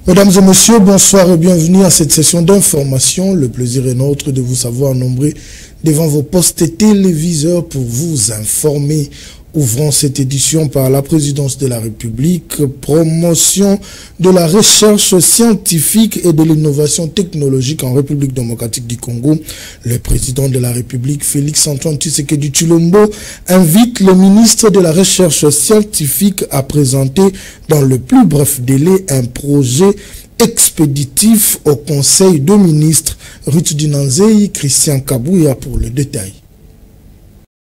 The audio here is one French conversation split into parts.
Mesdames et messieurs, bonsoir et bienvenue à cette session d'information. Le plaisir est nôtre de vous savoir nombreux devant vos postes téléviseurs pour vous informer. Ouvrons cette édition par la présidence de la République, promotion de la recherche scientifique et de l'innovation technologique en République démocratique du Congo. Le président de la République, Félix-Antoine Tshisekedi Tshilombo, invite le ministre de la Recherche scientifique à présenter dans le plus bref délai un projet expéditif au Conseil de ministres. Ruth Dinanzei, Christian Kabouya pour le détail.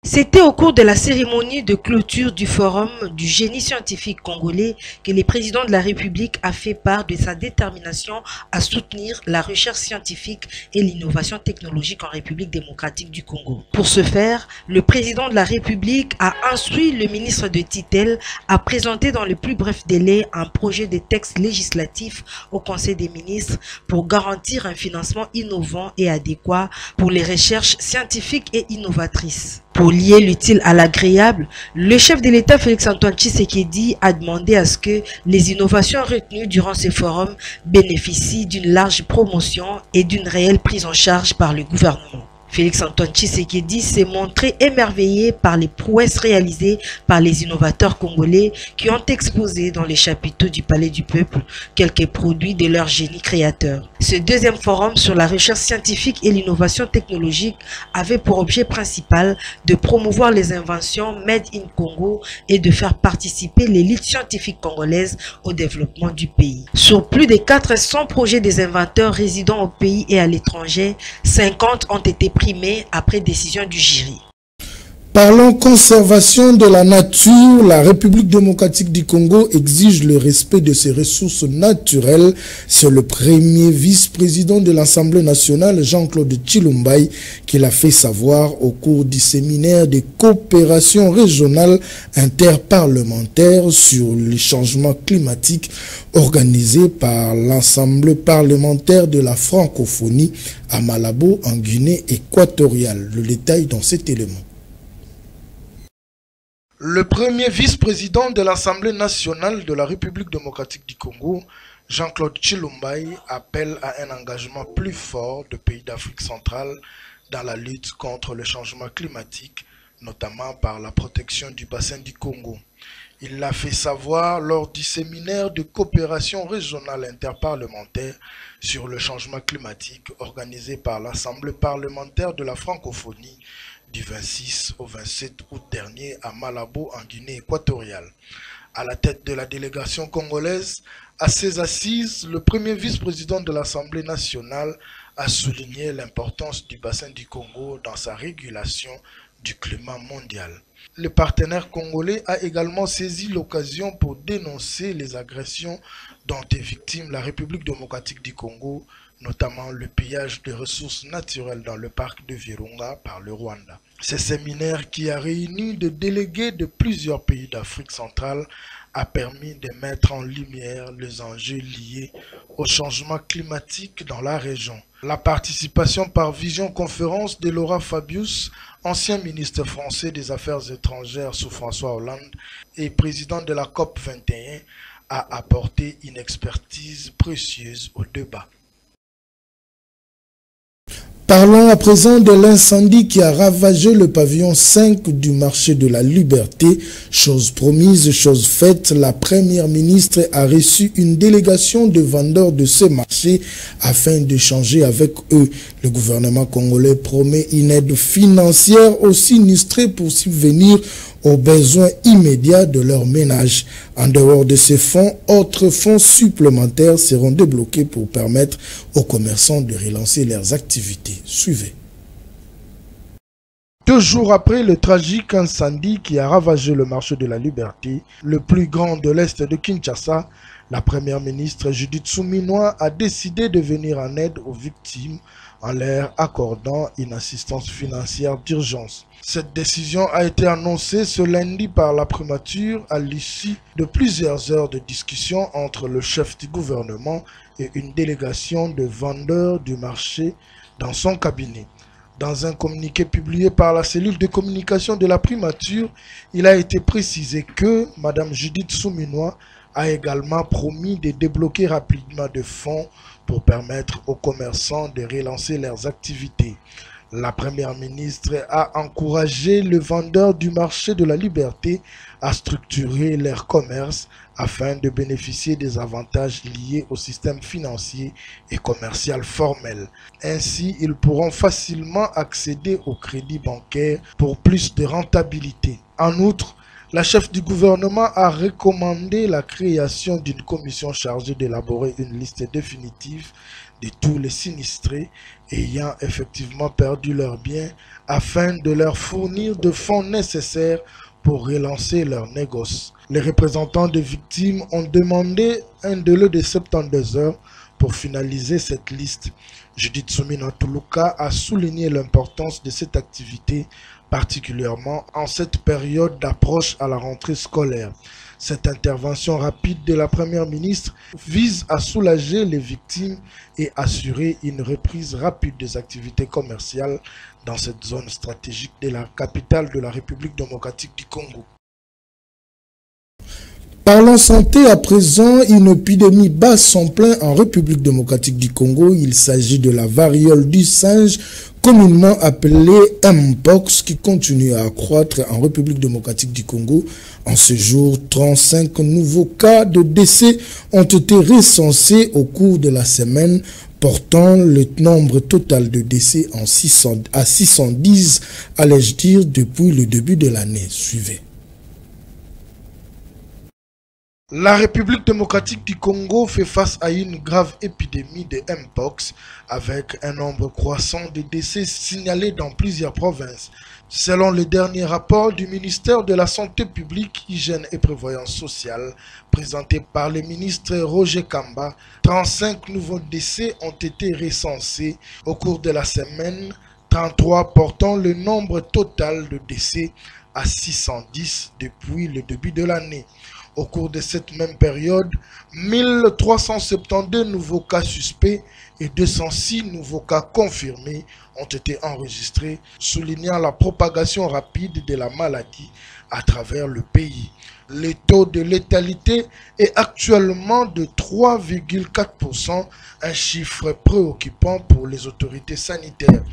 C'était au cours de la cérémonie de clôture du Forum du génie scientifique congolais que le président de la République a fait part de sa détermination à soutenir la recherche scientifique et l'innovation technologique en République démocratique du Congo. Pour ce faire, le président de la République a instruit le ministre de tutelle à présenter dans le plus bref délai un projet de texte législatif au Conseil des ministres pour garantir un financement innovant et adéquat pour les recherches scientifiques et innovatrices. Pour lier l'utile à l'agréable, le chef de l'État Félix-Antoine Tshisekedi a demandé à ce que les innovations retenues durant ce forum bénéficient d'une large promotion et d'une réelle prise en charge par le gouvernement. Félix-Antoine Tshisekedi s'est montré émerveillé par les prouesses réalisées par les innovateurs congolais qui ont exposé dans les chapiteaux du Palais du Peuple quelques produits de leur génie créateur. Ce deuxième forum sur la recherche scientifique et l'innovation technologique avait pour objet principal de promouvoir les inventions Made in Congo et de faire participer l'élite scientifique congolaise au développement du pays. Sur plus de 400 projets des inventeurs résidant au pays et à l'étranger, 50 ont été primés après décision du jury. Parlons conservation de la nature. La République démocratique du Congo exige le respect de ses ressources naturelles. C'est le premier vice-président de l'Assemblée nationale, Jean-Claude Tshilombo, qui l'a fait savoir au cours du séminaire de coopération régionale interparlementaire sur les changements climatiques organisé par l'Assemblée parlementaire de la francophonie à Malabo, en Guinée équatoriale. Le détail dans cet élément. Le premier vice-président de l'Assemblée nationale de la République démocratique du Congo, Jean-Claude Tshilombo, appelle à un engagement plus fort des pays d'Afrique centrale dans la lutte contre le changement climatique, notamment par la protection du bassin du Congo. Il l'a fait savoir lors du séminaire de coopération régionale interparlementaire sur le changement climatique organisé par l'Assemblée parlementaire de la francophonie du 26 au 27 août dernier à Malabo, en Guinée équatoriale. À la tête de la délégation congolaise, à ses assises, le premier vice-président de l'Assemblée nationale a souligné l'importance du bassin du Congo dans sa régulation du climat mondial. Le partenaire congolais a également saisi l'occasion pour dénoncer les agressions dont est victime la République démocratique du Congo, notamment le pillage de ressources naturelles dans le parc de Virunga par le Rwanda. Ce séminaire, qui a réuni des délégués de plusieurs pays d'Afrique centrale, a permis de mettre en lumière les enjeux liés au changement climatique dans la région. La participation par visioconférence de Laura Fabius, ancien ministre français des Affaires étrangères sous François Hollande et président de la COP 21, a apporté une expertise précieuse au débat. Parlons à présent de l'incendie qui a ravagé le pavillon 5 du marché de la Liberté. Chose promise, chose faite, la première ministre a reçu une délégation de vendeurs de ce marché afin d'échanger avec eux. Le gouvernement congolais promet une aide financière aux sinistrés pour subvenir aux besoins immédiats de leur ménage. En dehors de ces fonds, autres fonds supplémentaires seront débloqués pour permettre aux commerçants de relancer leurs activités. Suivez. 2 jours après le tragique incendie qui a ravagé le marché de la Liberté, le plus grand de l'Est de Kinshasa, la première ministre Judith Suminwa a décidé de venir en aide aux victimes en leur accordant une assistance financière d'urgence. Cette décision a été annoncée ce lundi par la primature à l'issue de plusieurs heures de discussion entre le chef du gouvernement et une délégation de vendeurs du marché dans son cabinet. Dans un communiqué publié par la cellule de communication de la primature, il a été précisé que Mme Judith Suminwa a également promis de débloquer rapidement des fonds pour permettre aux commerçants de relancer leurs activités. La première ministre a encouragé les vendeurs du marché de la liberté à structurer leur commerce afin de bénéficier des avantages liés au système financier et commercial formel. Ainsi, ils pourront facilement accéder au crédit bancaire pour plus de rentabilité. En outre, la chef du gouvernement a recommandé la création d'une commission chargée d'élaborer une liste définitive de tous les sinistrés ayant effectivement perdu leurs biens afin de leur fournir de fonds nécessaires pour relancer leurs négoces. Les représentants des victimes ont demandé un délai de 72 heures pour finaliser cette liste. Judith Soumina Toulouka a souligné l'importance de cette activité, particulièrement en cette période d'approche à la rentrée scolaire. Cette intervention rapide de la Première ministre vise à soulager les victimes et assurer une reprise rapide des activités commerciales dans cette zone stratégique de la capitale de la République démocratique du Congo. Parlons santé à présent, une épidémie bat son plein en République démocratique du Congo. Il s'agit de la variole du singe, communément appelée Mpox, qui continue à accroître en République démocratique du Congo. En ce jour, 35 nouveaux cas de décès ont été recensés au cours de la semaine, portant le nombre total de décès à 610, allais-je dire, depuis le début de l'année. Suivez. La République démocratique du Congo fait face à une grave épidémie de Mpox avec un nombre croissant de décès signalés dans plusieurs provinces. Selon le dernier rapport du ministère de la Santé publique, Hygiène et Prévoyance sociale, présenté par le ministre Roger Kamba, 35 nouveaux décès ont été recensés au cours de la semaine, 33 portant le nombre total de décès à 610 depuis le début de l'année. Au cours de cette même période, 1372 nouveaux cas suspects et 206 nouveaux cas confirmés ont été enregistrés, soulignant la propagation rapide de la maladie à travers le pays. Le taux de létalité est actuellement de 3,4%, un chiffre préoccupant pour les autorités sanitaires.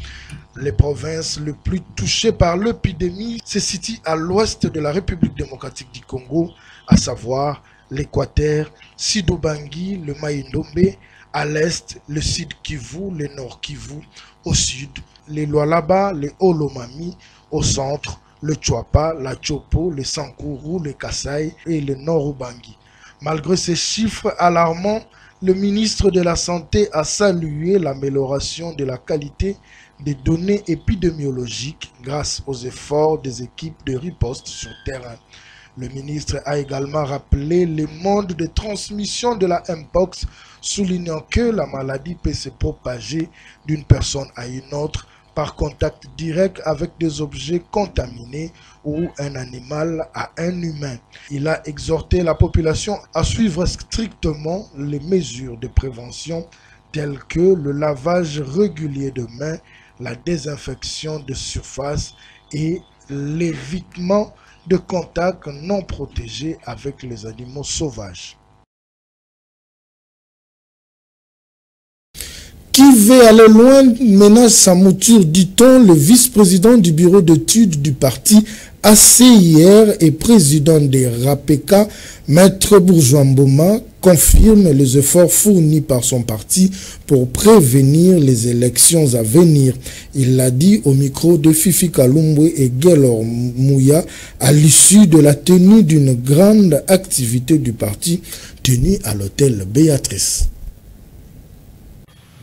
Les provinces les plus touchées par l'épidémie se situent à l'ouest de la République démocratique du Congo, à savoir l'Équateur, Sud-Ubangi, le Maïndombe, à l'est, le Sud Kivu, le Nord Kivu, au sud, les Lualaba, les Olomami, au centre, le Chouapa, la Chopo, le Sankuru, le Kasaï et le Nord-Ubangi. Malgré ces chiffres alarmants, le ministre de la Santé a salué l'amélioration de la qualité des données épidémiologiques grâce aux efforts des équipes de riposte sur terrain. Le ministre a également rappelé les modes de transmission de la Mpox, soulignant que la maladie peut se propager d'une personne à une autre par contact direct avec des objets contaminés ou un animal à un humain. Il a exhorté la population à suivre strictement les mesures de prévention telles que le lavage régulier de mains, la désinfection de surface et l'évitement de contacts non protégés avec les animaux sauvages. Qui veut aller loin menace sa mouture, dit-on. Le vice-président du bureau d'études du parti ACIR et président des RAPECA, Maître Bourgeois Mboma, confirme les efforts fournis par son parti pour prévenir les élections à venir. Il l'a dit au micro de Fifi Kalumbwe et Gelor Mouya à l'issue de la tenue d'une grande activité du parti tenue à l'hôtel Béatrice.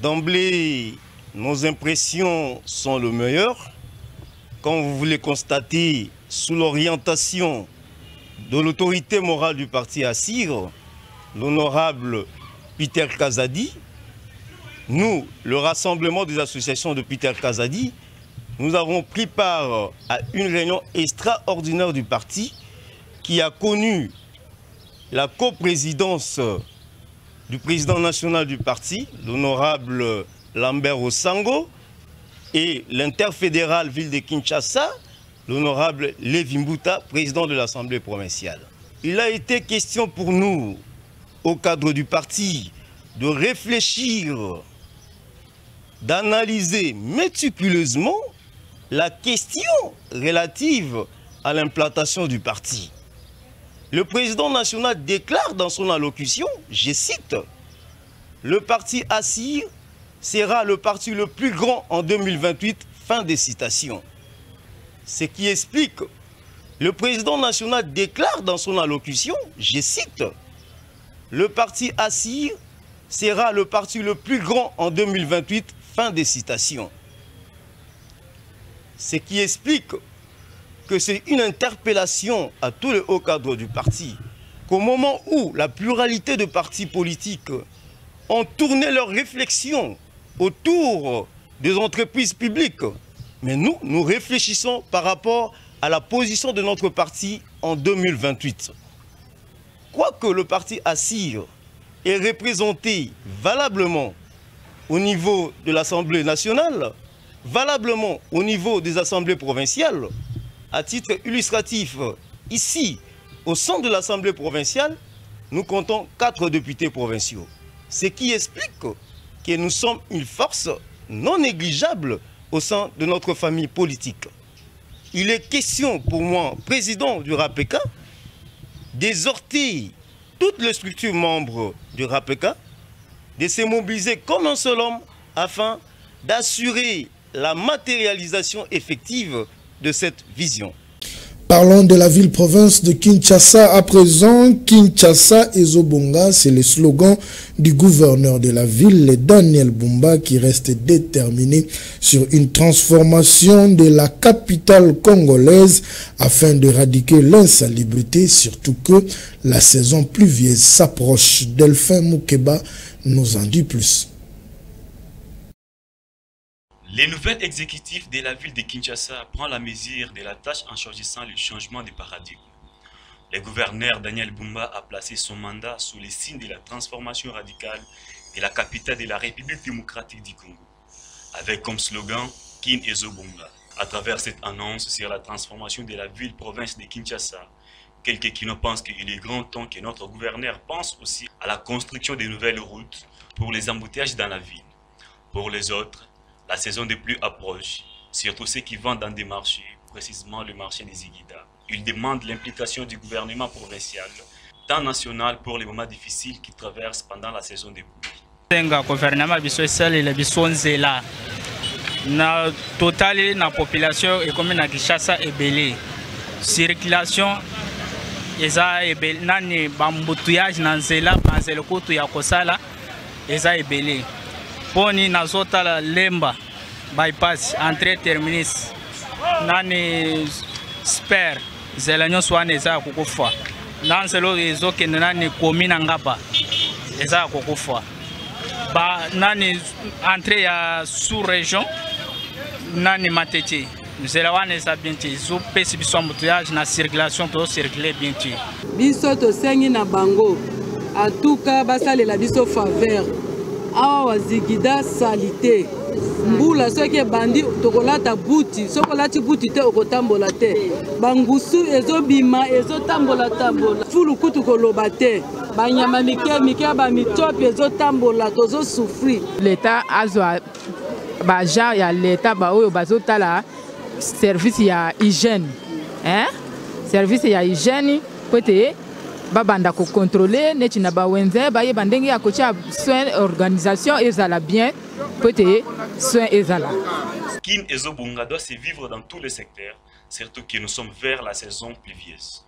D'emblée, nos impressions sont le meilleur. Comme vous voulez constater, sous l'orientation de l'autorité morale du parti ACIR, l'honorable Peter Kazadi, nous, le rassemblement des associations de Peter Kazadi, nous avons pris part à une réunion extraordinaire du parti qui a connu la coprésidence du président national du parti, l'honorable Lambert Osango, et l'interfédéral ville de Kinshasa, l'honorable Lévi Mbuta, président de l'Assemblée provinciale. Il a été question pour nous au cadre du parti de réfléchir, d'analyser méticuleusement la question relative à l'implantation du parti. Le président national déclare dans son allocution, je cite, « Le parti Assir sera le parti le plus grand en 2028 », fin des citations. Ce qui explique, le président national déclare dans son allocution, je cite, « Le parti Assir sera le parti le plus grand en 2028, fin des citations. Ce qui explique que c'est une interpellation à tous les hauts cadres du parti, qu'au moment où la pluralité de partis politiques ont tourné leurs réflexions autour des entreprises publiques, mais nous réfléchissons par rapport à la position de notre parti en 2028. Quoique le parti Assir est représenté valablement au niveau de l'Assemblée nationale, valablement au niveau des assemblées provinciales, à titre illustratif, ici, au sein de l'Assemblée provinciale, nous comptons 4 députés provinciaux. Ce qui explique que nous sommes une force non négligeable au sein de notre famille politique. Il est question pour moi, président du RAPK, d'exhorter toutes les structures membres du RAPK, de se mobiliser comme un seul homme afin d'assurer la matérialisation effective de cette vision. Parlons de la ville-province de Kinshasa à présent. Kinshasa Ezobonga, c'est le slogan du gouverneur de la ville, Daniel Bumba, qui reste déterminé sur une transformation de la capitale congolaise afin d'éradiquer l'insalubrité, surtout que la saison pluvieuse s'approche. Delphin Moukeba nous en dit plus. Les nouvelles exécutives de la ville de Kinshasa prennent la mesure de la tâche en choisissant le changement de paradigme. Le gouverneur Daniel Bumba a placé son mandat sous les signes de la transformation radicale de la capitale de la République démocratique du Congo, avec comme slogan Kin Ezobonga. À travers cette annonce sur la transformation de la ville-province de Kinshasa, quelques qui nous pensent qu'il est grand temps que notre gouverneur pense aussi à la construction de nouvelles routes pour les embouteillages dans la ville. Pour les autres, la saison des pluies approche, surtout ceux qui vendent dans des marchés, précisément le marché des Zigida. Ils demandent l'implication du gouvernement provincial, tant national pour les moments difficiles qu'ils traversent pendant la saison des pluies. Le gouvernement a na total na population et comme na Kinshasa ebele circulation eza ebele nani bambutuyage na nzela banzela kutu ya kosala eza ebele. Poni nazota la lemba bypass entrée terminus nani spare zelanyo swane za kukufa nanselo ezoke nani komina ngapa eza kukufa ba nani entrée ya sous région nani matete zela wane za binti zo pesi biso mbutuyage na circulation to circuler binti biso to sengi na bango atuka basalela biso faveur awa wazigida salite mbula soki bandi tokolata buti sokolati buti te okotambola te bangusu ezobima ezotambola tambola fulu kutu koloba te banyama mike ba mitopi ezotambola tozo souffrir. L'état azwa baja ya l'état ba oyo bazotala service ya hygiène service ya hygiène peut-être babanda ko contrôler neti na bawenze baye bandenge ya kocha soin organisation ezala bien peut-être soin ezala. Kin Ezobonga doit se vivre dans tous les secteurs, surtout que nous sommes vers la saison pluvieuse.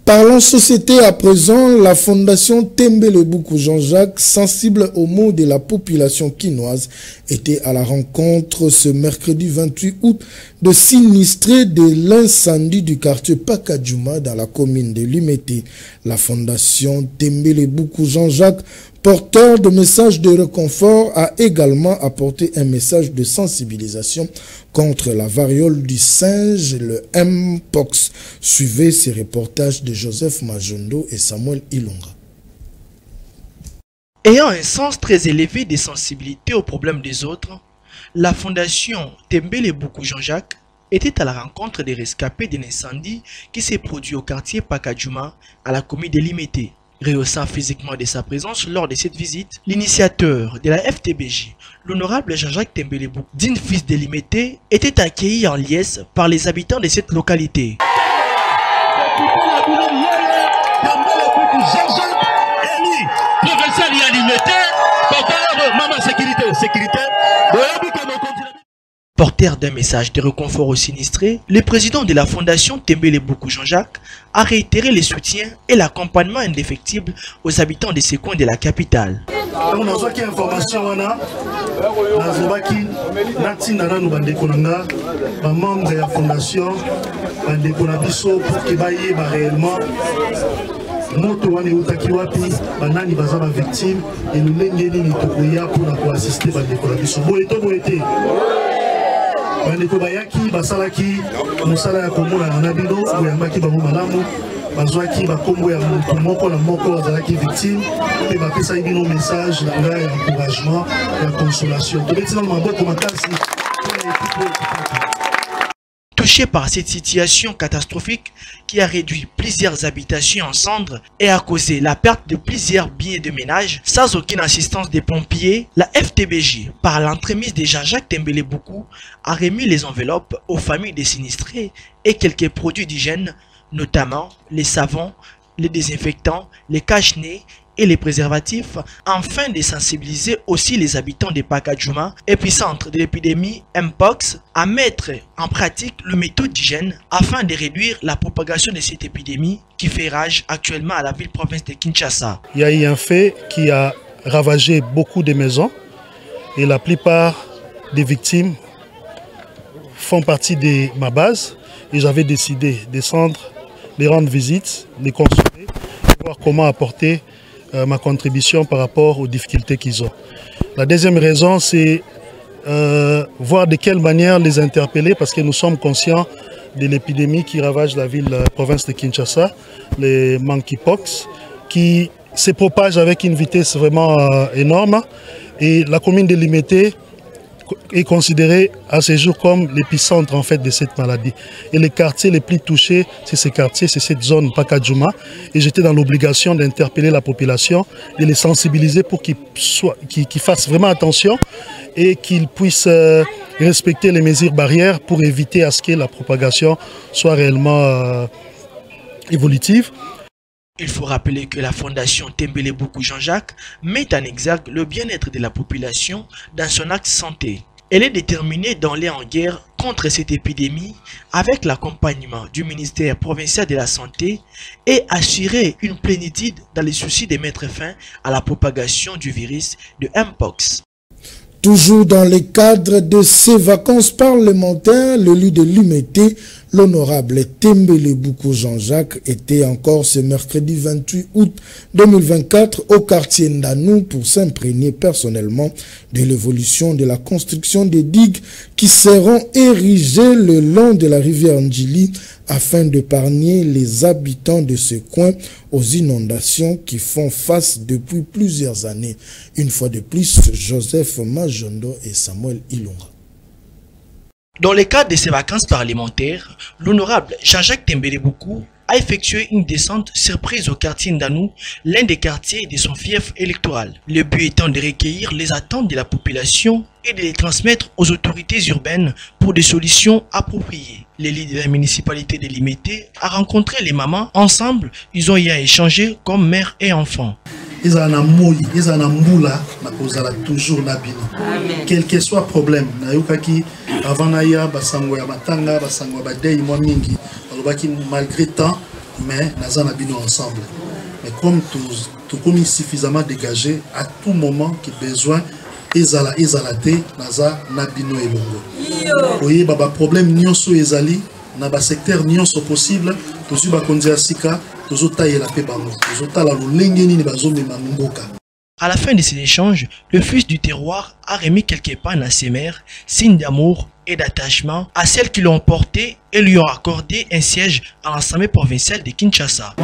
Parlons société à présent. La fondation Tembele Boukou Jean-Jacques, sensible aux maux de la population quinoise, était à la rencontre ce mercredi 28 août de sinistrés de l'incendie du quartier Pakadjouma dans la commune de Limete. La fondation Tembele Boukou Jean-Jacques, porteur de messages de réconfort, a également apporté un message de sensibilisation contre la variole du singe, le Mpox. Suivez ces reportages de Joseph Majondo et Samuel Ilunga. Ayant un sens très élevé de sensibilité aux problèmes des autres, la fondation Tembele Boukou Jean-Jacques était à la rencontre des rescapés d'un incendie qui s'est produit au quartier Pakadjouma, à la commune de Limete. Rehaussant physiquement de sa présence lors de cette visite, l'initiateur de la FTBJ, l'honorable Jean-Jacques Tembelebou, digne fils de Limete, était accueilli en liesse par les habitants de cette localité. Porteur d'un message de réconfort aux sinistrés, le président de la fondation Tembelebou Jean-Jacques a réitéré le soutien et l'accompagnement indéfectible aux habitants de ces coins de la capitale. moto wane utaki wapi banani baza ba victime et nous lengeni ni tokoya pour assister ba ndeko na biso boye to boye te bandeko bayaki basalaki musala ya komona na bino oyambaki bango malamu bazwaki bakombo ya moto moko na moko bazalaki victime et bapesa bino message na ngai ya encouragement ya consolation tobetina maboko makasi. Touché par cette situation catastrophique qui a réduit plusieurs habitations en cendres et a causé la perte de plusieurs biens de ménage sans aucune assistance des pompiers, la FTBJ, par l'entremise de Jean-Jacques Tembelebou, a remis les enveloppes aux familles des sinistrés et quelques produits d'hygiène, notamment les savons, les désinfectants, les cache-nez et les préservatifs, afin de sensibiliser aussi les habitants de Pakadjouma, épicentre de l'épidémie Mpox, à mettre en pratique le méthode d'hygiène afin de réduire la propagation de cette épidémie qui fait rage actuellement à la ville-province de Kinshasa. Il y a eu un fait qui a ravagé beaucoup de maisons et la plupart des victimes font partie de ma base et j'avais décidé de descendre, les rendre visite, les consoler, voir comment apporter ma contribution par rapport aux difficultés qu'ils ont. La deuxième raison, c'est voir de quelle manière les interpeller parce que nous sommes conscients de l'épidémie qui ravage la province de Kinshasa, les monkeypox, qui se propage avec une vitesse vraiment énorme. Et la commune de Limete est considérée à ce jour comme l'épicentre en fait de cette maladie. Et les quartiers les plus touchés, c'est ces quartiers, c'est cette zone Pakadjouma. Et j'étais dans l'obligation d'interpeller la population, de les sensibiliser pour qu'ils fassent vraiment attention et qu'ils puissent respecter les mesures barrières pour éviter à ce que la propagation soit réellement évolutive. Il faut rappeler que la fondation Tembelebou Jean-Jacques met en exergue le bien-être de la population dans son axe santé. Elle est déterminée d'aller en guerre contre cette épidémie avec l'accompagnement du ministère provincial de la Santé et assurer une plénitude dans les soucis de mettre fin à la propagation du virus de Mpox. Toujours dans le cadre de ces vacances parlementaires, l'élu de Limete, l'honorable Tembelebou Jean-Jacques, était encore ce mercredi 28 août 2024 au quartier Ndanou pour s'imprégner personnellement de l'évolution de la construction des digues qui seront érigées le long de la rivière Ndjili afin d'épargner les habitants de ce coin aux inondations qui font face depuis plusieurs années. Une fois de plus, Joseph Majondo et Samuel Ilunga. Dans le cadre de ces vacances parlementaires, l'honorable Jean-Jacques Tembelebou a effectué une descente surprise au quartier Ndanou, l'un des quartiers de son fief électoral. Le but étant de recueillir les attentes de la population et de les transmettre aux autorités urbaines pour des solutions appropriées. L'élu de la municipalité de Limete a rencontré les mamans. Ensemble, ils ont y échangé comme mère et enfant. Ils ont un moui, ils ont un moula, toujours nabino. Quel que soit le problème, avant naya basango ya matanga, basango badei moi mingi, malgré temps, mais nous avons ensemble. Mais comme tout comme suffisamment dégagé, à tout moment qui besoin, ezala te naza nabino elongo. Oye baba problème nyonso ezali na ba secteur nyonso possible, tozu ba konzi asika. À la fin de ces échanges, le fils du terroir a remis quelques pannes à ses mères, signe d'amour et d'attachement à celles qui l'ont porté et lui ont accordé un siège à l'Assemblée provinciale de Kinshasa.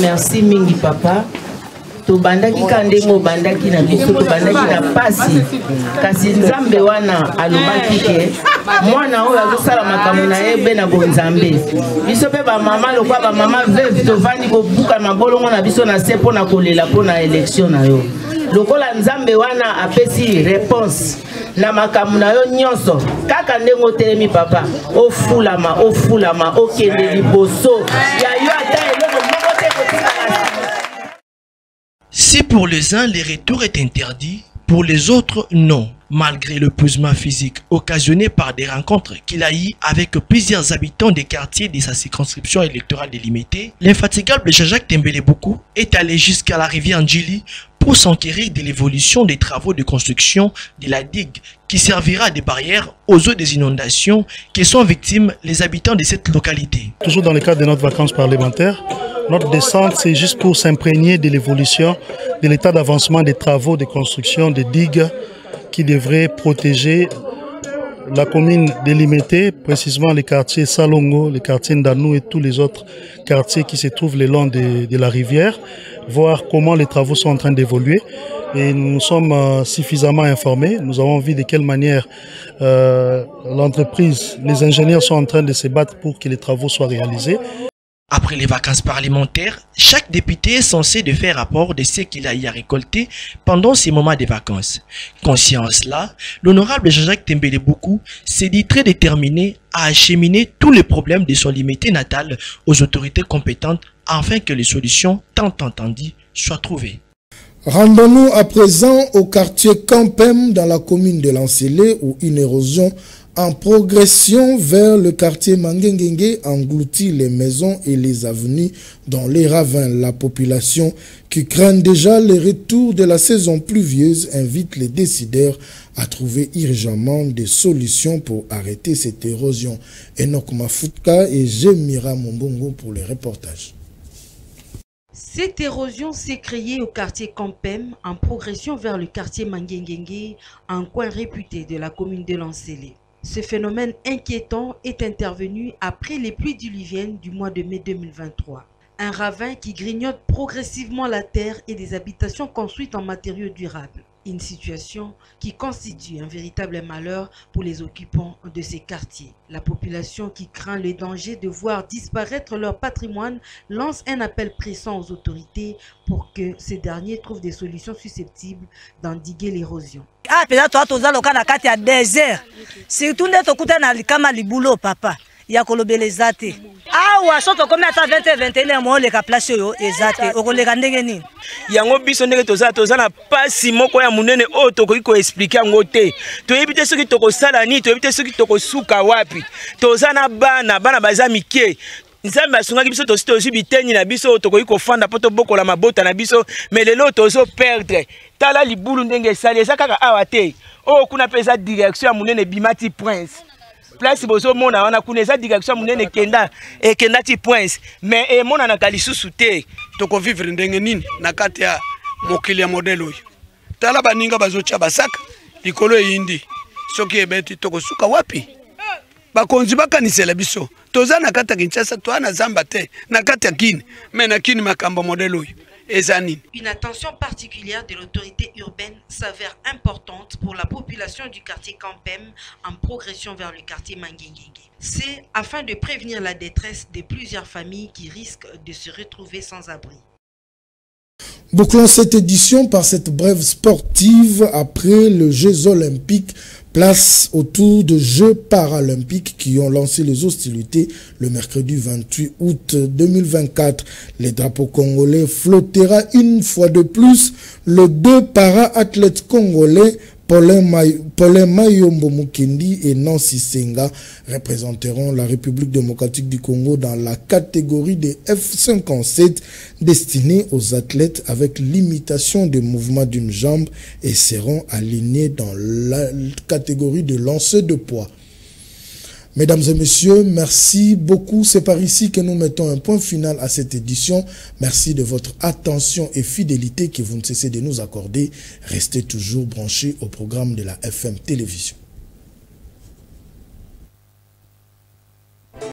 Merci mingi papa. tobandaki kandengo bandaki na biso tobandaki na pasi kasi nzambe wana alobaki ke mwana oyo azosala makambo na ye be na bonzambe biso pe bamama lokwa bamama veve tovandi kobuka mabolongo na biso na se mpona kolela mpona élection na yo lokola nzambe wana apesi réponse na makambo na yo nyonso kaka ndenge otelemi papa ofulama okende liboso ya yo ata eloko moko te kotikala. Si pour les uns, le retour est interdit, pour les autres, non. Malgré l'épuisement physique occasionné par des rencontres qu'il a eues avec plusieurs habitants des quartiers de sa circonscription électorale délimitée, l'infatigable Jean-Jacques Tembele Boukou est allé jusqu'à la rivière Ndjili pour s'enquérir de l'évolution des travaux de construction de la digue qui servira de barrière aux eaux des inondations qui sont victimes les habitants de cette localité. Toujours dans le cadre de notre vacances parlementaires, notre descente c'est juste pour s'imprégner de l'évolution de l'état d'avancement des travaux de construction des digues qui devraient protéger la commune délimitée, précisément les quartiers Salongo, les quartiers Ndanou et tous les autres quartiers qui se trouvent le long de la rivière, voir comment les travaux sont en train d'évoluer. Et nous sommes suffisamment informés, nous avons vu de quelle manière l'entreprise, les ingénieurs sont en train de se battre pour que les travaux soient réalisés. Après les vacances parlementaires, chaque député est censé de faire rapport de ce qu'il a eu à récolter pendant ces moments de vacances. Conscient à cela, l'honorable Jean-Jacques Tembele Boukou s'est dit très déterminé à acheminer tous les problèmes de son limité natal aux autorités compétentes afin que les solutions tant entendues soient trouvées. Rendons-nous à présent au quartier Campem dans la commune de Lancélé où une érosion en progression vers le quartier Mangengengue engloutit les maisons et les avenues dans les ravins. La population qui craint déjà le retour de la saison pluvieuse invite les décideurs à trouver urgemment des solutions pour arrêter cette érosion. Enoch Mafutka et Jemira Mombongo pour les reportages. Cette érosion s'est créée au quartier Campem en progression vers le quartier Mangengengue, un coin réputé de la commune de Lancélé. Ce phénomène inquiétant est intervenu après les pluies diluviennes du mois de mai 2023. Un ravin qui grignote progressivement la terre et des habitations construites en matériaux durables. Une situation qui constitue un véritable malheur pour les occupants de ces quartiers. La population qui craint le danger de voir disparaître leur patrimoine lance un appel pressant aux autorités pour que ces derniers trouvent des solutions susceptibles d'endiguer l'érosion. Ah, peut-être toi, tu as le cas de la désert. Si tu n'es pas au boulot, papa. Il y a kolobelezate. Ah wa soto comme ata 2021 mo le ka place yo ezate okolega ndenge nini. Yango biso ndenge toza na pasi moko ya munene o tokoki ko expliquer ngo te. To yebite soki tokosala ni, to yebite soki tokosuka wapi. Toza na bana baza mike. Nzambe asungaki biso tosi biteni na biso tokoki kofanda poto bokola mabota na biso mais lelo tozo perdre. Tala libulu ndenge sali ezakaka awa te. O kuna pesa direction ya munene Bimati Prince. Place bozo mona wana kuneza direction munene kenda ti Prince mais mona na kalisusu te toko vivre ndenge nini na kati ya mokili ya modelo oyo tala baninga bazocha basaka likolo yindi soki ebeti toko suka wapi bakonzi bakanisela biso toza na kati ya Kinshasa toana zamba te na kati ya Kini mais na Kini makambo modelo oyo. Une attention particulière de l'autorité urbaine s'avère importante pour la population du quartier Campem en progression vers le quartier Mangengengue. C'est afin de prévenir la détresse de plusieurs familles qui risquent de se retrouver sans abri. Bouclons cette édition par cette brève sportive après les Jeux olympiques. Place autour de Jeux paralympiques qui ont lancé les hostilités le mercredi 28 août 2024. Les drapeaux congolais flottera une fois de plus. Les deux para-athlètes congolais, Paulin Mayombo Mukendi et Nancy Senga, représenteront la République démocratique du Congo dans la catégorie des F57 destinée aux athlètes avec limitation de mouvement d'une jambe et seront alignés dans la catégorie de lanceurs de poids. Mesdames et messieurs, merci beaucoup. C'est par ici que nous mettons un point final à cette édition. Merci de votre attention et fidélité que vous ne cessez de nous accorder. Restez toujours branchés au programme de la FM Télévision.